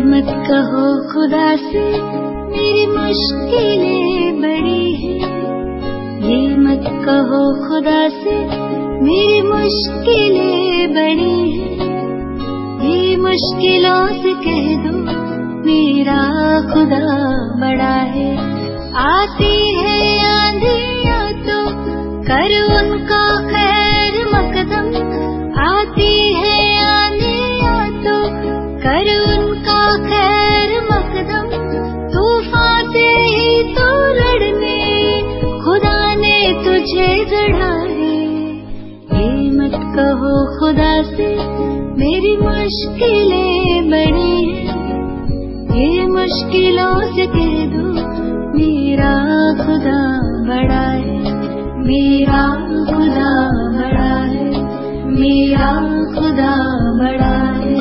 मत कहो खुदा से मेरी मुश्किलें बड़ी हैं, ये मत कहो खुदा से मेरी मुश्किलें बड़ी हैं, ये मुश्किलों से कह दो मेरा खुदा बड़ा है। आती है आंधियाँ तो कर उनका खैर मकदम, आती है आंधियाँ तो कर उनका खैर मकदम, तूफान से ही तो लड़ने खुदा ने तुझे गढ़ा है। ये मत कहो खुदा से मेरी मुश्किलें बड़ी हैं, ये मुश्किलों से कह दो मेरा खुदा बड़ा है, मेरा खुदा बड़ा है, मेरा खुदा बड़ा है।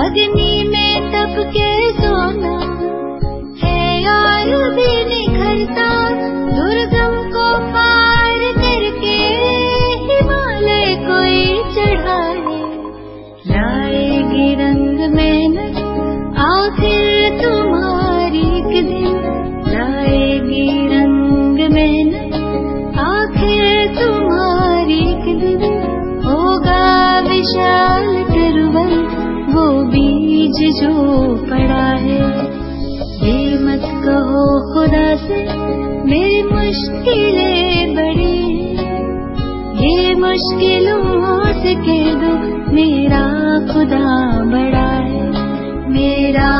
अग्नि में तप के सोना है और भी निखरता, दुर्गम को पार करके हिमालय कोई चढ़ाए, लाएगी रंग मेहनत आखिर तुम्हारी एक दिन, लाएगी रंग मेहनत आखिर तुम्हारी एक दिन, होगा विशाल तिरुवन वो बीज जो पड़ा है। ये मत कहो खुदा से मेरी मुश्किलें बड़ी हैं, ये मुश्किलों से कह दो मेरा खुदा बड़ा है, मेरा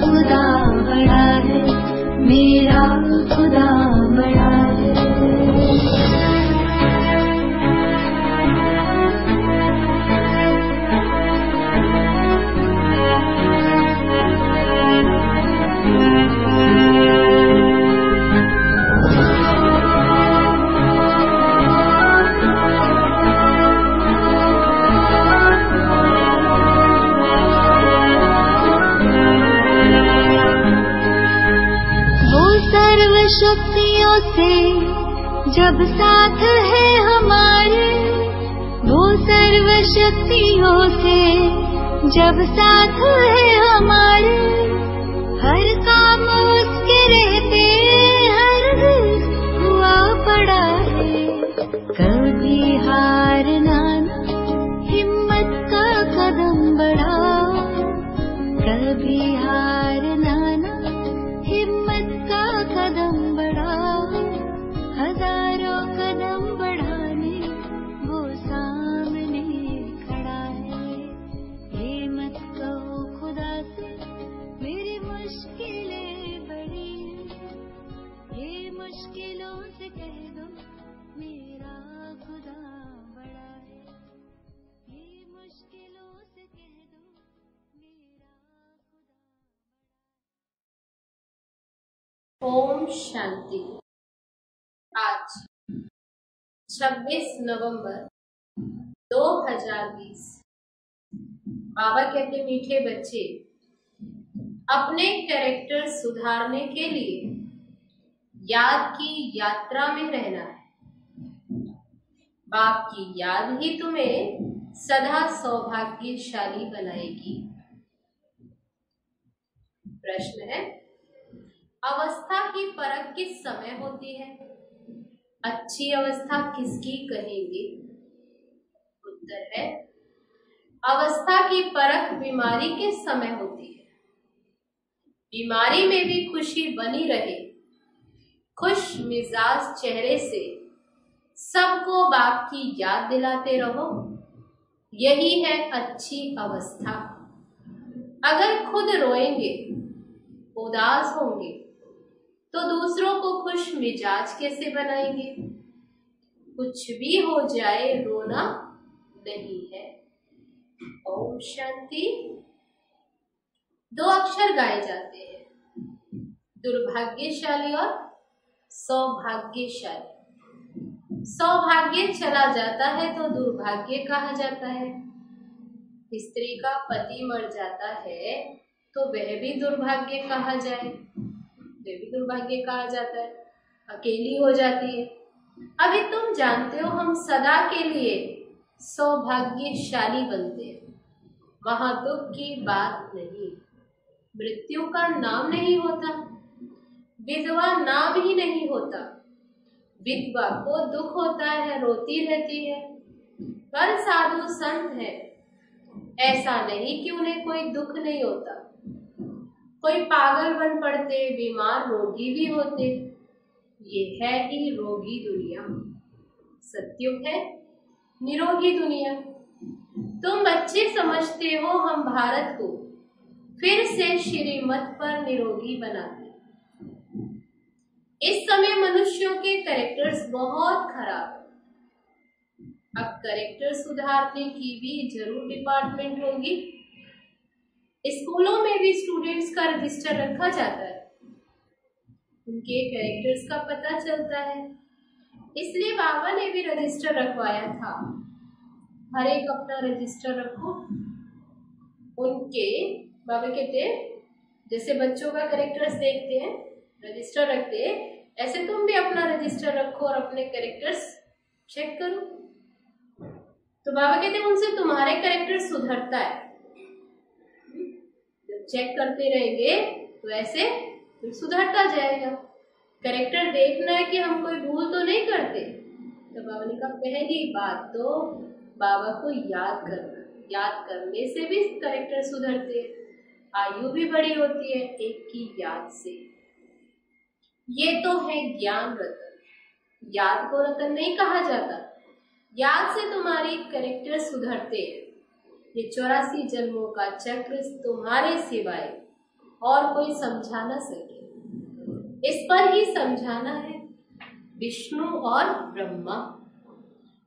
खुदा बड़ा है, मेरा खुदा बड़ा है। शक्तियों से जब साथ है हमारे, वो सर्व शक्तियों से जब साथ है हमारे, हर काम उसके रहते हर दिल हुआ पड़ा है। कभी हारना ना हिम्मत का कदम बढ़ाओ, कभी हारना ना हिम्मत का कदम बढ़ाओ, हजारों कदम बढ़ाने वो सामने खड़ा है। ये मत कहो खुदा से मेरी मुश्किलें बड़ी हैं, ये मुश्किलों से कह दो मेरा खुदा बड़ा है, ये मुश्किलों से कह दो मेरा खुदा। ओम शांति। आज 26 नवंबर 2020। बाबा कहते मीठे बच्चे, अपने कैरेक्टर सुधारने के लिए याद की यात्रा में रहना है। बाप की याद ही तुम्हें सदा सौभाग्यशाली बनाएगी। प्रश्न है, अवस्था की परख किस समय होती है? अच्छी अवस्था किसकी कहेंगे? उत्तर है, अवस्था की परख बीमारी के समय होती है। बीमारी में भी खुशी बनी रहे, खुश मिजाज चेहरे से सबको बाप की याद दिलाते रहो, यही है अच्छी अवस्था। अगर खुद रोएंगे, उदास होंगे, तो दूसरों को खुश मिजाज कैसे बनाएंगे? कुछ भी हो जाए, रोना नहीं है। ओम शांति। 2 अक्षर गाए जाते हैं, दुर्भाग्यशाली और सौभाग्यशाली। सौभाग्य चला जाता है तो दुर्भाग्य कहा जाता है। स्त्री का पति मर जाता है तो वह भी दुर्भाग्य कहा जाए, वह भी दुर्भाग्य कहा जाता है। अकेली हो जाती है। अभी तुम जानते हो हम सदा के लिए सौभाग्यशाली बनते हैं। वहां दुख की बात नहीं, मृत्यु का नाम नहीं होता, विधवा नाम ही नहीं होता। विधवा को दुख होता है, रोती रहती है। पर साधु संत है, ऐसा नहीं कि उन्हें कोई दुख नहीं होता। कोई पागल बन पड़ते, बीमार रोगी भी होते। ये है ही रोगी दुनिया। सत्युग है निरोगी दुनिया। तुम बच्चे समझते हो हम भारत को फिर से श्रीमत पर निरोगी बनाते। इस समय मनुष्यों के कैरेक्टर्स बहुत खराब है। अब कैरेक्टर सुधारने की भी जरूर डिपार्टमेंट होगी। स्कूलों में भी स्टूडेंट्स का रजिस्टर रखा जाता है, उनके कैरेक्टर्स का पता चलता है। इसलिए बाबा ने भी रजिस्टर रखवाया था। हर एक अपना रजिस्टर रखो। उनके बाबा कहते हैं जैसे बच्चों का कैरेक्टर्स देखते हैं, रजिस्टर रखते हैं, ऐसे तुम भी अपना रजिस्टर रखो और अपने कैरेक्टर्स चेक करो। तो बाबा कहते हैं उनसे तुम्हारे कैरेक्टर सुधरता है। जब चेक करते रहेंगे तो ऐसे फिर सुधरता जाएगा। कैरेक्टर देखना है कि हम कोई भूल तो नहीं करते। तो बाबा ने कहा पहली बात तो बाबा को याद करना, याद करने से भी कैरेक्टर सुधरते हैं। आयु भी बड़ी होती है एक की याद से। ये तो है ज्ञान रतन। याद को रतन नहीं कहा जाता। याद से तुम्हारी कैरेक्टर सुधरते हैं। ये 84 जन्मों का चक्र तुम्हारे सिवाय और कोई समझा न सके। इस पर ही समझाना है विष्णु और ब्रह्मा।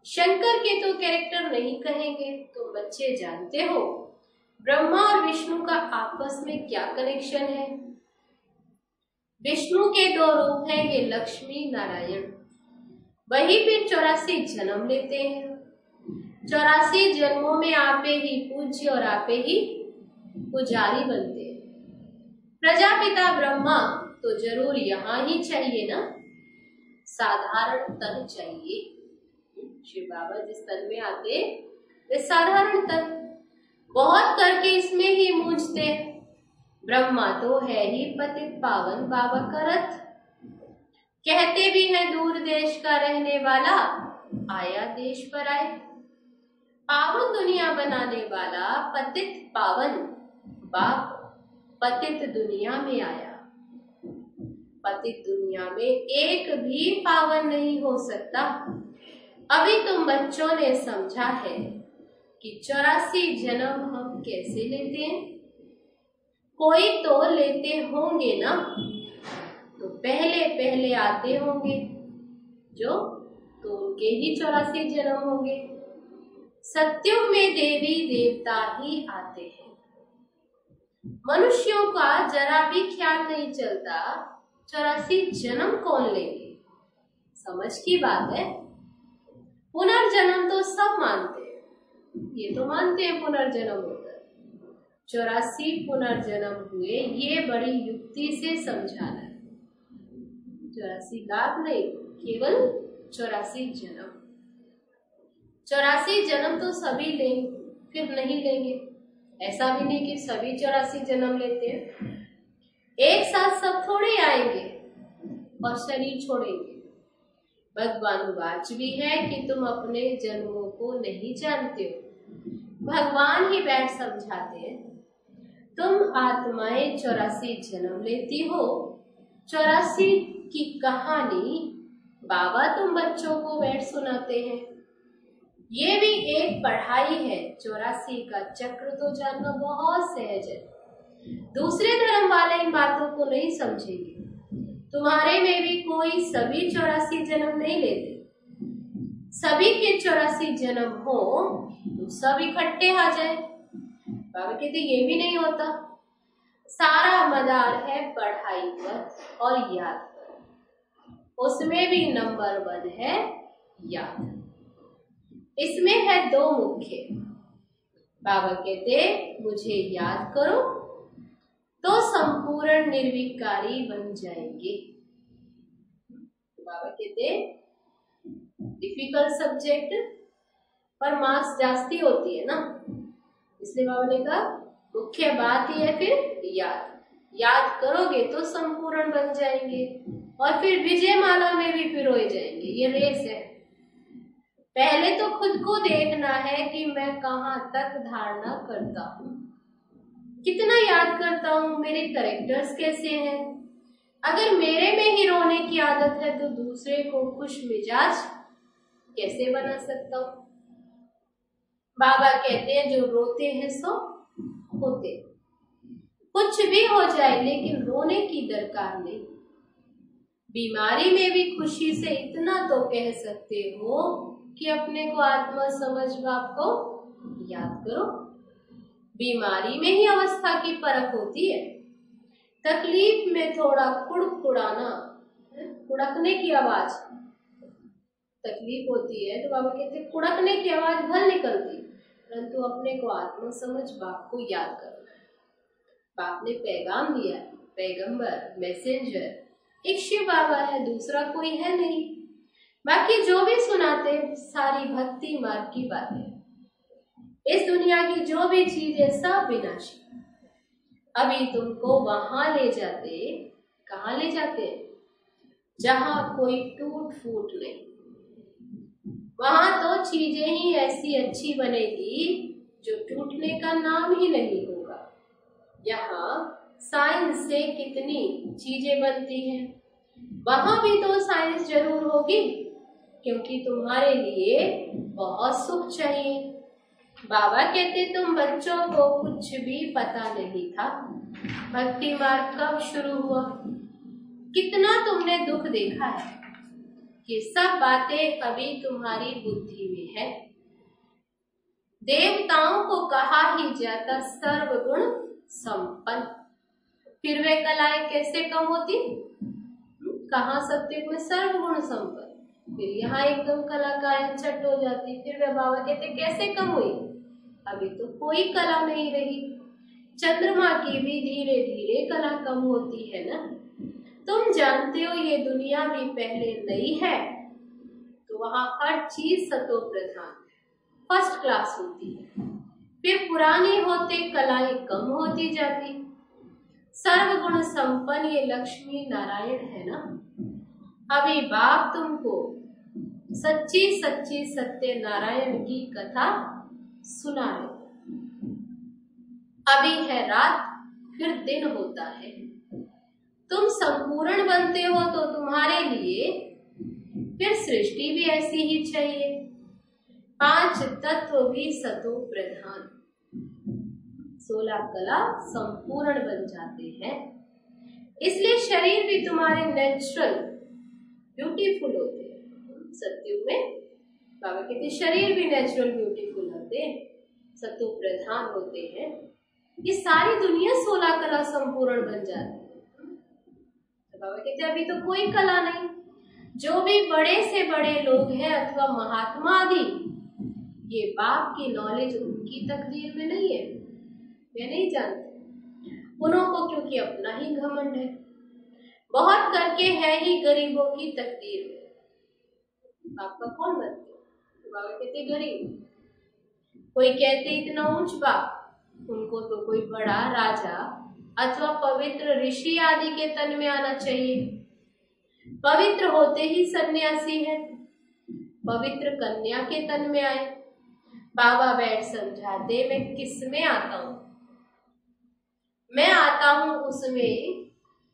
शंकर के तो कैरेक्टर नहीं कहेंगे। तुम बच्चे जानते हो ब्रह्मा और विष्णु का आपस में क्या कनेक्शन है? विष्णु के 2 रूप हैं, ये लक्ष्मी नारायण। वही फिर 84 जन्म लेते हैं। 84 जन्मों में आपे ही पूज्य और आपे ही पुजारी बनते हैं। प्रजापिता ब्रह्मा तो जरूर यहाँ ही चाहिए ना। साधारण तन चाहिए। शिव बाबा जिस तन में आते वे साधारण तन, बहुत करके इसमें ही मूंझते। ब्रह्मा तो है ही पतित पावन बाबा का रथ। कहते भी है दूर देश का रहने वाला आया देश पर आए। पावन दुनिया बनाने वाला पतित पावन बाप पतित दुनिया में आया। पतित दुनिया में एक भी पावन नहीं हो सकता। अभी तुम बच्चों ने समझा है कि 84 जन्म हम कैसे लेते हैं। कोई तो लेते होंगे ना, तो पहले पहले आते होंगे जो, तो उनके ही 84 जन्म होंगे। सत्युग में देवी देवता ही आते हैं। मनुष्यों का जरा भी ख्याल नहीं चलता 84 जन्म कौन लेंगे। समझ की बात है। पुनर्जन्म तो सब मानते हैं, ये तो मानते हैं पुनर्जन्म होता है। 84 पुनर्जन्म हुए, ये बड़ी युक्ति से समझाना है। 84 लाख नहीं, केवल 84 जन्म। 84 जन्म तो सभी लेंगे, फिर नहीं लेंगे। ऐसा भी नहीं कि सभी 84 जन्म लेते हैं। एक साथ सब थोड़े आएंगे और शरीर छोड़ेंगे। भगवानुवाच भी है कि तुम अपने जन्मों को नहीं जानते हो। भगवान ही बैठ समझाते हैं। तुम आत्माएं 84 जन्म लेती हो। 84 की कहानी बाबा तुम बच्चों को बैठ सुनाते हैं। ये भी एक पढ़ाई है। 84 का चक्र तो जानना बहुत सहज है। दूसरे धर्म वाले इन बातों को नहीं समझेंगे। तुम्हारे में भी कोई सभी 84 जन्म नहीं लेते। सभी के 84 जन्म हो तो सब इकट्ठे आ जाए। बाबा कहते ये भी नहीं होता। सारा मदार है पढ़ाई पर और याद पर। उसमें भी नंबर 1 है याद। इसमें है 2 मुख्य। बाबा कहते मुझे याद करो तो संपूर्ण निर्विकारी बन जाएंगे। बाबा कहते डिफिकल्ट सब्जेक्ट पर मार्क्स जास्ती होती है ना, इसलिए बाबा ने कहा मुख्य बात ही है फिर याद करोगे तो संपूर्ण बन जाएंगे और फिर विजय माला में भी पिरोए जाएंगे। ये रेस है। पहले तो खुद को देखना है कि मैं कहाँ तक धारणा करता हूँ, कितना याद करता हूँ, मेरे कैरेक्टर्स कैसे हैं। अगर मेरे में ही रोने की आदत है तो दूसरे को खुश मिजाज कैसे बना सकता हूँ। बाबा कहते हैं जो रोते हैं सो होते। कुछ भी हो जाए लेकिन रोने की दरकार नहीं। बीमारी में भी खुशी से इतना तो कह सकते हो कि अपने को आत्मा समझ बाप को याद करो। बीमारी में ही अवस्था की परख होती है। तकलीफ में थोड़ा कुड़कुड़ाना, कुड़कने की आवाज तकलीफ होती है तो बाबा कहते हैं कुड़कने की आवाज भल निकलती, परंतु अपने को आत्मा समझ बाप को याद करना है। बाप ने पैगाम दिया है, पैगंबर मैसेंजर एक शिव बाबा है, दूसरा कोई है नहीं। बाकी जो भी सुनाते सारी भक्ति मार्ग की बातें। इस दुनिया की जो भी चीजें सब विनाशी। अभी तुमको वहां ले जाते, कहाँ ले जाते हैं जहां कोई टूट फूट नहीं। वहां तो चीजें ही ऐसी अच्छी बनेगी जो टूटने का नाम ही नहीं होगा। यहाँ साइंस से कितनी चीजें बनती हैं, वहां भी तो साइंस जरूर होगी, क्योंकि तुम्हारे लिए बहुत सुख चाहिए। बाबा कहते तुम बच्चों को कुछ भी पता नहीं था। भक्ति मार्ग कब शुरू हुआ, कितना तुमने दुख देखा है। ये सब बातें अभी तुम्हारी बुद्धि में है। देवताओं को कहा ही जाता सर्वगुण संपन्न। फिर वे कलाएं कैसे कम होती, कहाँ सत्युग में सर्वगुण संपन्न, फिर यहाँ एकदम कलाकारें छट हो जाती। फिर वे बाबा कहते कैसे कम हुई, अभी तो कोई कला नहीं रही। चंद्रमा की भी धीरे धीरे कला कम होती है ना। तुम जानते हो ये दुनिया भी पहले नई है तो वहां हर चीज सतो प्रधान फर्स्ट क्लास होती है। फिर पुरानी होते कलाएं कम होती जाती। सर्वगुण संपन्न ये लक्ष्मी नारायण है ना। अभी बाप तुमको सच्ची सच्ची सत्य नारायण की कथा सुना रहे। अभी है रात, फिर दिन होता है। तुम संपूर्ण बनते हो तो तुम्हारे लिए फिर सृष्टि भी ऐसी ही चाहिए। 5 तत्व भी सतो प्रधान, 16 कला संपूर्ण बन जाते हैं। इसलिए शरीर भी तुम्हारे नेचुरल ब्यूटीफुल होते हैं। सत्युग में बाबा कहते शरीर भी नेचुरल ब्यूटीफुल होते हैं, सतो प्रधान होते हैं। ये सारी दुनिया 16 कला संपूर्ण बन जाती है। तो बाबा कहते अभी तो कोई कला नहीं। जो भी बड़े से बड़े लोग हैं अथवा महात्मा आदि, ये बाप की नॉलेज उनकी तकदीर में नहीं है, वे नहीं जानते। उन्हों को क्योंकि अपना ही घमंड है, बहुत करके है ही गरीबों की तकदीर में। बाप का कौन बनते, बाबा कहते गरीब। कोई कहते इतना ऊंच बाप, उनको तो कोई बड़ा राजा अथवा पवित्र ऋषि आदि के तन में आना चाहिए। पवित्र होते ही सन्यासी है, पवित्र कन्या के तन में आए। बाबा बैठ समझाते मैं किस में आता हूं, मैं आता हूं उसमें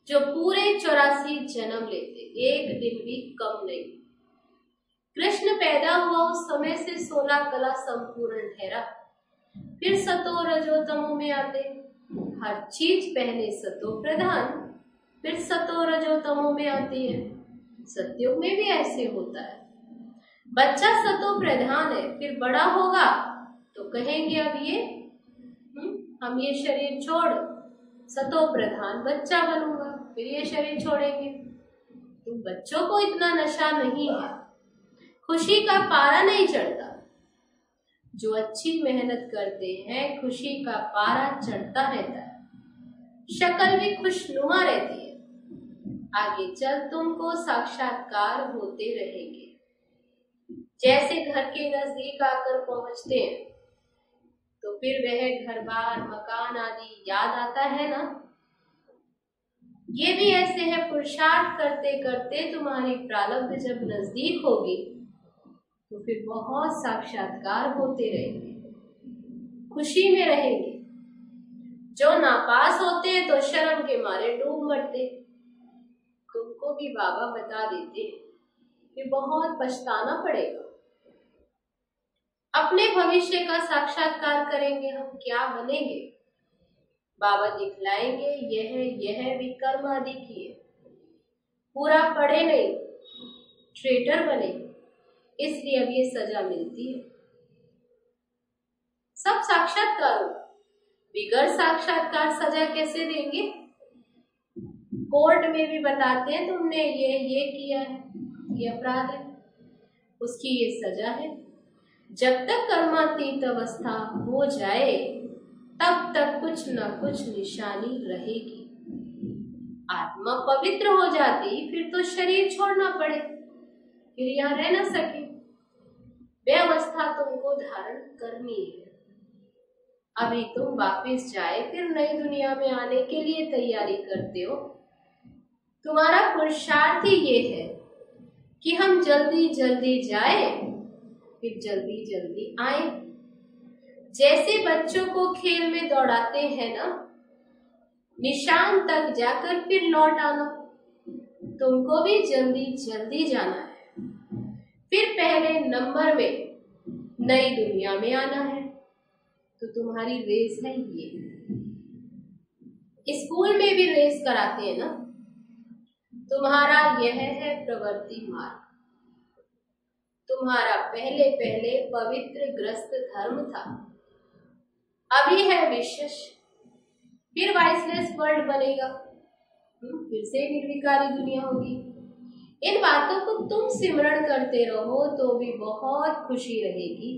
जो पूरे 84 जन्म लेते, एक दिन भी कम नहीं। कृष्ण पैदा हुआ उस समय से 16 कला संपूर्ण ठहरा, फिर सतो रजो तमो में आते। हर चीज पहले सतो प्रधान फिर सतो रजो तमो में आती है। सतयुग में भी ऐसे होता है। बच्चा सतो प्रधान है, फिर बड़ा होगा तो कहेंगे अब ये हम ये शरीर छोड़ सतो प्रधान बच्चा बनूंगा, फिर ये शरीर छोड़ेंगे। तो बच्चों को इतना नशा नहीं है, खुशी का पारा नहीं चढ़ता। जो अच्छी मेहनत करते हैं खुशी का पारा चढ़ता रहता है, शक्ल भी खुशनुमा रहती है। आगे चल तुमको साक्षात्कार होते रहेंगे। जैसे घर के नजदीक आकर पहुंचते हैं तो फिर वह घर बार मकान आदि याद आता है ना। ये भी ऐसे है, पुरुषार्थ करते करते तुम्हारी प्रारब्ध जब नजदीक होगी तो फिर बहुत साक्षात्कार होते रहेंगे, खुशी में रहेंगे। जो नापास होते हैं तो शर्म के मारे डूब मरते। तुमको भी बाबा बता देते हैं कि बहुत पछताना पड़ेगा। अपने भविष्य का साक्षात्कार करेंगे, हम क्या बनेंगे बाबा दिखलाएंगे। यह भी कर्म आदि किए, पूरा पढ़े नहीं, ट्रेटर बने, इसलिए अब ये सजा मिलती है। सब साक्षात्कार होगा, बिगड़ साक्षात्कार सजा कैसे देंगे। कोर्ट में भी बताते हैं तुमने ये किया है, ये अपराध है, उसकी ये सजा है। जब तक कर्मातीत अवस्था हो जाए तब तक कुछ न कुछ निशानी रहेगी। आत्मा पवित्र हो जाती फिर तो शरीर छोड़ना पड़े, फिर यहाँ रह न सके। वे अवस्था तुमको धारण करनी है। अभी तुम वापस जाए फिर नई दुनिया में आने के लिए तैयारी करते हो। तुम्हारा पुरुषार्थ ही ये है कि हम जल्दी जल्दी जाए फिर जल्दी जल्दी आए। जैसे बच्चों को खेल में दौड़ाते हैं ना, निशान तक जाकर फिर लौट आना। तुमको भी जल्दी जल्दी जाना है, फिर पहले नंबर में नई दुनिया में आना है। तो तुम्हारी रेस है ये। स्कूल में भी रेस कराते हैं ना। तुम्हारा यह है प्रवृत्ति मार्ग। तुम्हारा पहले पहले पवित्र ग्रस्त धर्म था, अभी है विशेष, फिर वाइसलेस वर्ल्ड बनेगा, फिर से निर्विकारी दुनिया होगी। इन बातों को तुम सिमरण करते रहो तो भी बहुत खुशी रहेगी।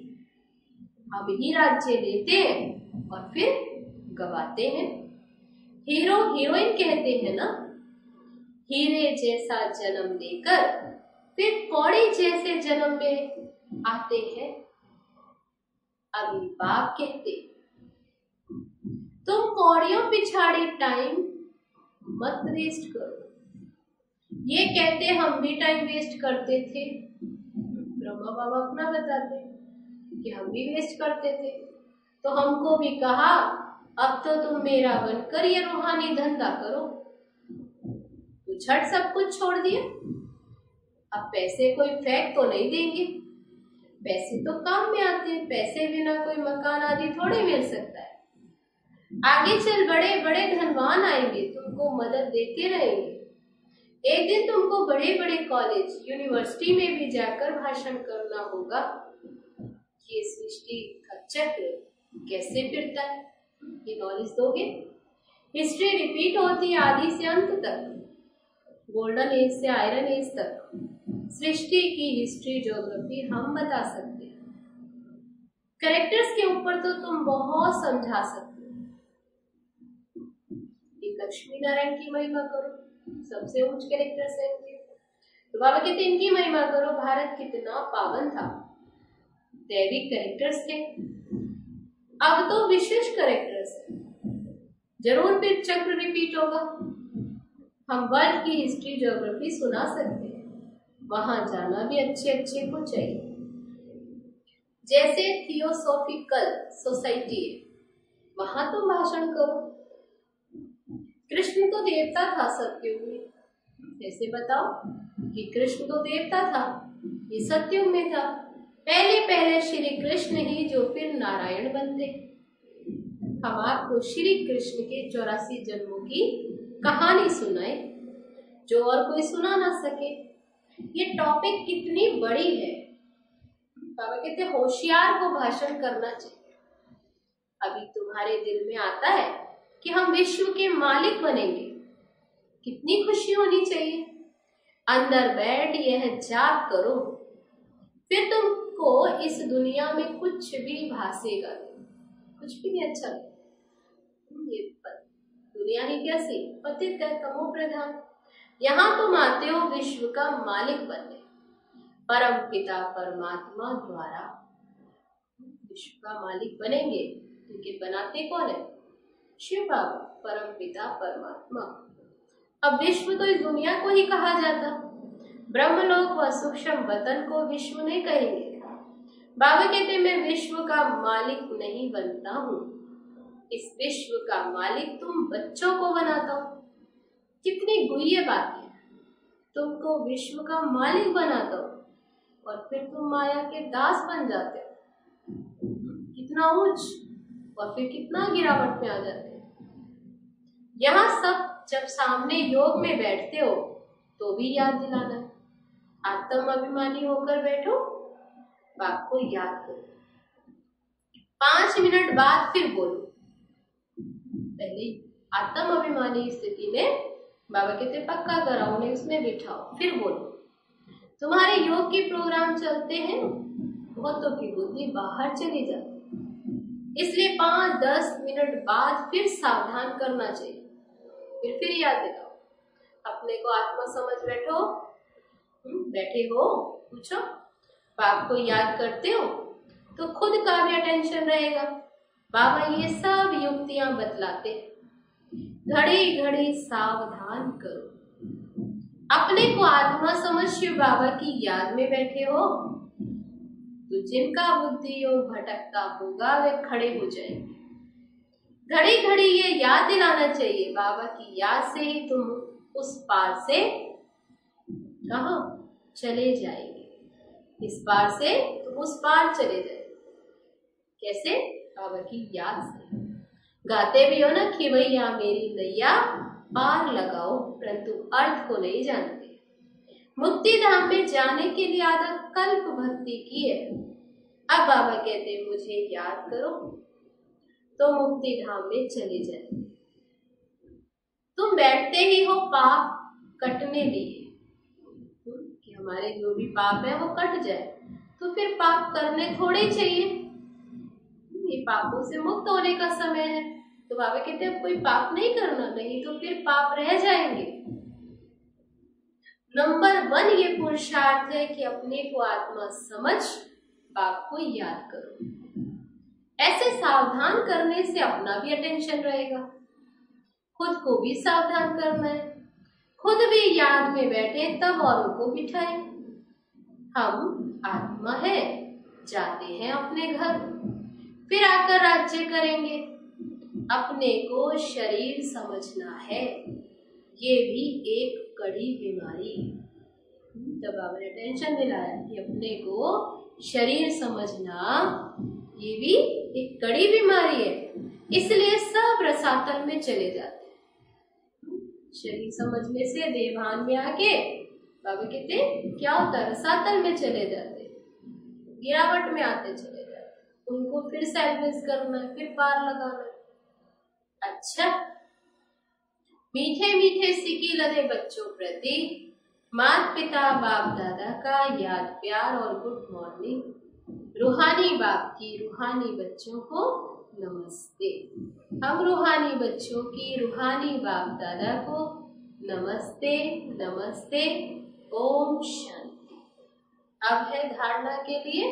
हम ही राज्य लेते हैं और फिर गवाते हैं। हीरो हीरोइन कहते हैं ना, हीरे जैसा जन्म लेकर फिर कौड़ी जैसे जन्म में आते हैं। अभी बाप कहते तुम कौड़ियों पिछाड़ी टाइम मत वेस्ट करो। ये कहते हम भी टाइम वेस्ट करते थे। ब्रह्मा बाबा अपना बताते कि हम भी वेस्ट करते थे, तो हमको भी कहा अब तो तुम मेरा बनकर ये रूहानी धंधा करो। तो झट सब कुछ छोड़ दिया। अब पैसे कोई फेंक तो नहीं देंगे, पैसे तो काम में आते हैं। पैसे बिना कोई मकान आदि थोड़े मिल सकता है। आगे चल बड़े बड़े धनवान आएंगे, तुमको मदद देते रहेंगे। एक दिन तुमको बड़े बड़े कॉलेज यूनिवर्सिटी में भी जाकर भाषण करना होगा कि ये सृष्टि का चक्र कैसे फिरता है, ये नॉलेज दोगे। हिस्ट्री रिपीट होती है आदि से अंत तक, गोल्डन एज से आयरन एज तक। सृष्टि की हिस्ट्री ज्योग्राफी हम बता सकते हैं। कैरेक्टर्स के ऊपर तो तुम बहुत समझा सकते हो। लक्ष्मी नारायण की महिमा करो, सबसे उच्च कैरेक्टर्स है इनके। तो बाबा कहते इनकी महिमा करो। भारत कितना पावन था, दैविक कैरेक्टर्स थे, अब तो विशेष कैरेक्टर्स है। जरूर फिर चक्र रिपीट होगा। हम वर्ल्ड की हिस्ट्री ज्योग्राफी सुना सकते हैं, वहां जाना भी अच्छे अच्छे को चाहिए। जैसे थियोसॉफिकल सोसाइटी है, वहां तो भाषण करो। कृष्ण तो देवता था सतयुग में, ऐसे बताओ कि कृष्ण तो देवता था, ये सतयुग में था। पहले पहले श्री कृष्ण ही जो फिर नारायण बनते। हम आपको श्री कृष्ण के 84 जन्मों की कहानी सुनाए जो और कोई सुना ना सके। ये टॉपिक कितनी बड़ी है। बाबा कहते होशियार को भाषण करना चाहिए। अभी तुम्हारे दिल में आता है कि हम विश्व के मालिक बनेंगे, कितनी खुशी होनी चाहिए। अंदर बैठ यह जाप करो, फिर तुमको इस दुनिया में कुछ भी भासेगा, कुछ भी नहीं अच्छा लगेगा। ये दुनिया ही कैसी पतित है, तमो प्रधान। यहाँ तुम आते हो विश्व का मालिक बनने। परम पिता परमात्मा द्वारा विश्व का मालिक बनेंगे। क्योंकि बनाते कौन है? शिव बाबा, परम पिता परमात्मा। अब विश्व तो इस दुनिया को ही कहा जाता। ब्रह्मलोक व सूक्ष्म वतन को विश्व नहीं कहेंगे। बाबा कहते मैं विश्व का मालिक नहीं बनता हूँ, इस विश्व का मालिक तुम बच्चों को बनाता हूँ। कितनी गुह्य बात है। तुमको विश्व का मालिक बनाता हूँ और फिर तुम माया के दास बन जाते हो। कितना ऊंच और फिर कितना गिरावट में आ जाते हैं। यहाँ सब जब सामने योग में बैठते हो तो भी याद दिलाना है। आत्म अभिमानी होकर बैठो, बाप को याद करो। 5 मिनट बाद फिर बोलो। पहले आत्म अभिमानी स्थिति में बाबा कहते पक्का कराओ, उन्हें उसमें बिठाओ, फिर बोलो। तुम्हारे योग के प्रोग्राम चलते हैं, बहुतों की बुद्धि बाहर चली जाती, इसलिए 5-10 मिनट बाद फिर सावधान करना चाहिए। फिर याद दिलाओ। अपने को आत्मा समझ बैठो। बैठे हो, पूछो बाप को याद करते हो तो खुद का भी अटेंशन रहेगा। बाबा ये सब युक्तियां बतलाते, घड़ी घड़ी सावधान करो। अपने को आत्मा समझ शिव बाबा की याद में बैठे हो तो जिनका बुद्धि योग भटकता होगा वे खड़े हो जाएंगे। घड़ी घड़ी ये याद दिलाना चाहिए, बाबा की याद से ही तुम उस पार से कहाँ चले जाएंगे, इस पार से तुम उस पार चले जाएंगे। कैसे? बाबा की याद से। गाते भी हो ना कि भैया मेरी नैया पार लगाओ, परंतु अर्थ को नहीं जानते। मुक्ति धाम में जाने के लिए आधा कल्प भक्ति की है। अब बाबा कहते हैं मुझे याद करो तो मुक्ति धाम में चले जाए। तुम बैठते ही हो पाप कटने लिए कि हमारे जो भी पाप है वो कट जाए, तो फिर पाप करने थोड़े चाहिए। ये पापों से मुक्त होने का समय है, तो बाबा कहते हैं कोई पाप नहीं करना, नहीं तो फिर पाप रह जाएंगे। नंबर 1 ये पुरुषार्थ है कि अपने को आत्मा समझ बाप को याद करो। ऐसे सावधान करने से अपना भी अटेंशन रहेगा, खुद को भी सावधान करना है। खुद भी याद में बैठे तब औरों को बिठाए। हम आत्मा है, जाते हैं अपने घर, फिर आकर राज्य करेंगे। अपने को शरीर समझना है, ये भी एक कड़ी बीमारी। तब बाबा ने टेंशन दिलाया कि अपने को शरीर समझना ये भी एक कड़ी बीमारी है, इसलिए सब रसातल में चले जाते हैं। शरीर समझने से देवान में आके बाबा कहते क्या होता है, रसातल में चले जाते, गिरावट में आते चले जाते। उनको फिर सैलवेज करना है, फिर पार लगाना है। अच्छा, मीठे मीठे सिकी लदे बच्चों प्रति माता पिता बाप दादा का याद प्यार और गुड मॉर्निंग। रूहानी बाप की रूहानी बच्चों को नमस्ते। हम रूहानी बच्चों की रूहानी बाप दादा को नमस्ते नमस्ते। ओम शांति। अब है धारणा के लिए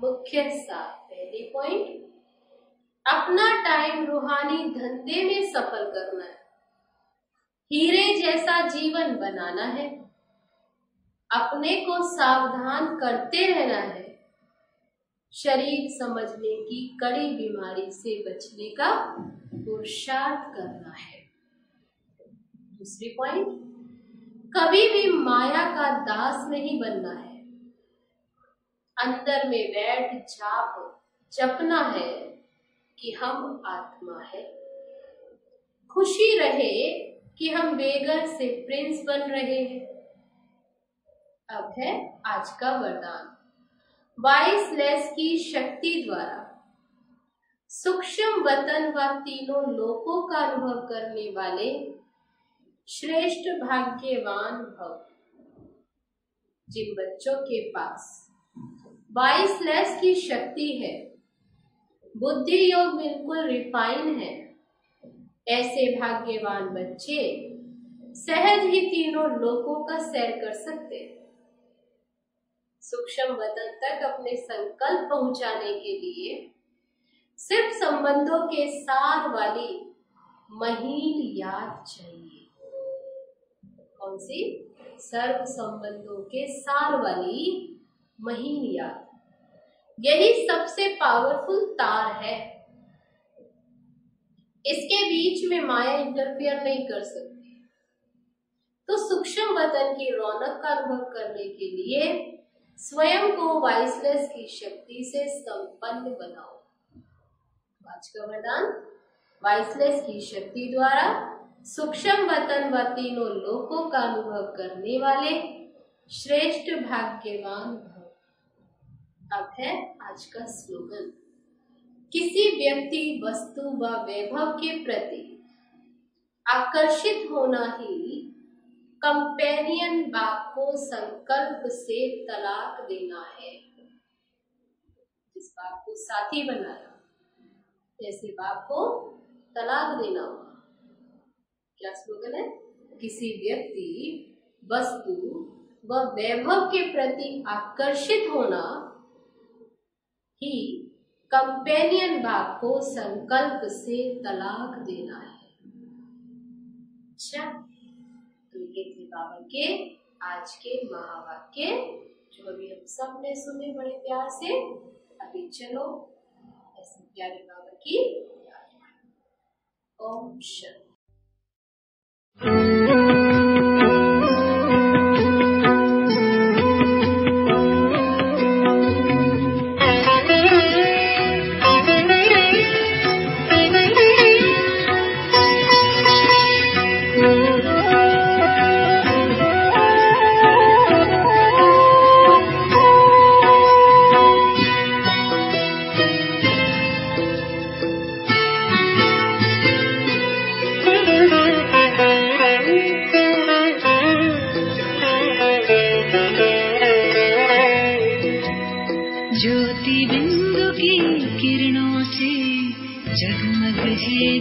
मुख्य सार। पहली पॉइंट, अपना टाइम रूहानी धंधे में सफल करना है, हीरे जैसा जीवन बनाना है, अपने को सावधान करते रहना है, शरीर समझने की कड़ी बीमारी से बचने का पुरुषार्थ करना है। दूसरी पॉइंट, कभी भी माया का दास नहीं बनना है, अंदर में बैठ जाप जपना है कि हम आत्मा है, खुशी रहे कि हम बेगर से प्रिंस बन रहे हैं। अब है आज का वरदान। वाइसलेस की शक्ति द्वारा सूक्ष्म वतन व तीनों लोकों का अनुभव करने वाले श्रेष्ठ भाग्यवान भव। जिन बच्चों के पास वाइसलेस की शक्ति है, बुद्धि योग बिल्कुल रिफाइन है, ऐसे भाग्यवान बच्चे सहज ही तीनों लोकों का सैर कर सकते हैं। सूक्ष्म वतन तक अपने संकल्प पहुंचाने के लिए सिर्फ संबंधों के सार वाली महीन याद चाहिए। कौन सी? सर्व संबंधों के सार वाली महीन याद। यही सबसे पावरफुल तार है। इसके बीच में माया इंटरफियर नहीं कर सकती। तो सूक्ष्म वतन की रौनक का अनुभव करने के लिए स्वयं को वाइसलेस की शक्ति से संपन्न बनाओ। आज का वरदान, वाइसलेस की शक्ति द्वारा सूक्ष्म वतन व तीनों लोकों का अनुभव करने वाले श्रेष्ठ भाग्यवान भव। अब है आज का स्लोगन। किसी व्यक्ति, वस्तु व वैभव के प्रति आकर्षित होना ही कंपेनियन बाप को संकल्प से तलाक देना है। जिस बाप को साथी बनाया, ऐसे बाप को तलाक देना होगा। क्या स्लोगन है? किसी व्यक्ति, वस्तु व वैभव के प्रति आकर्षित होना ही कंपेनियन बाप को संकल्प से तलाक देना है। अच्छा, तो ये थे बाबा के आज के महावाक्य, जो अभी हम सब ने सुने बड़े प्यार से। अभी चलो ऐसे प्यारे बाबा की याद में। ओम शांति।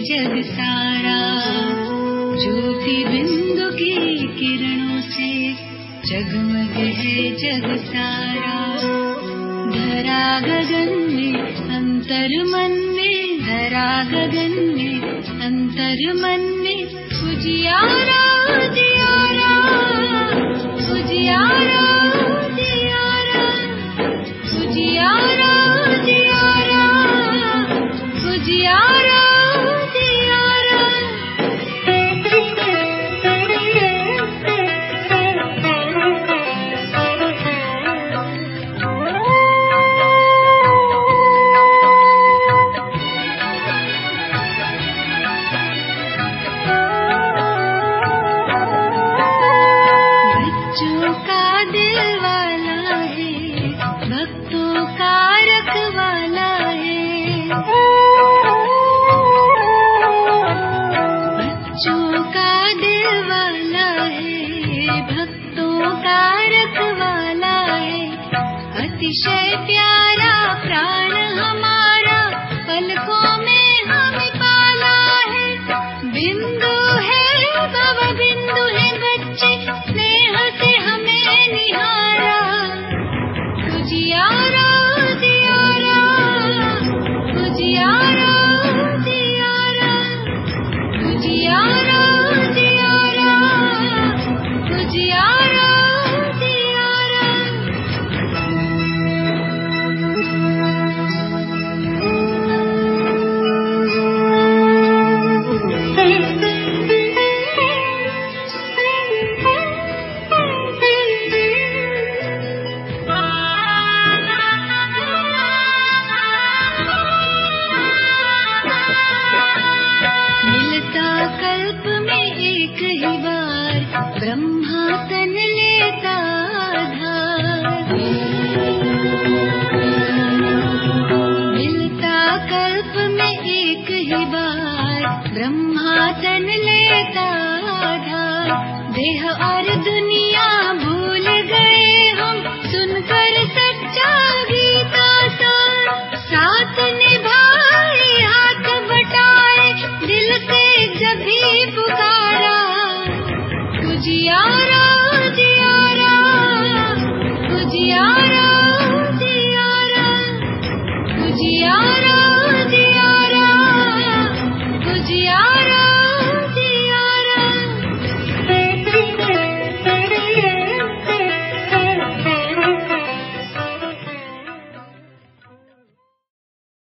जग सारा, ज्योति बिंदु की किरणों से जगमग है जग सारा। धरा गगन में अंतर मन में, धरा गगन में अंतर मन में उजियारा उजियारा उजियारा उजियारा उजियारा उजियारा उजियारा। अतिशय प्यारा प्राण हमारा, पलकों में हमें पाला है। बिंदु है भव बिंदु है बच्चे, स्नेह से हमें निहारा। उजियारा उजियारा उजियारा उजियारा उजियारा उजियारा उजियारा। ही बार ब्रह्मा तन लेता था, देह और दुनिया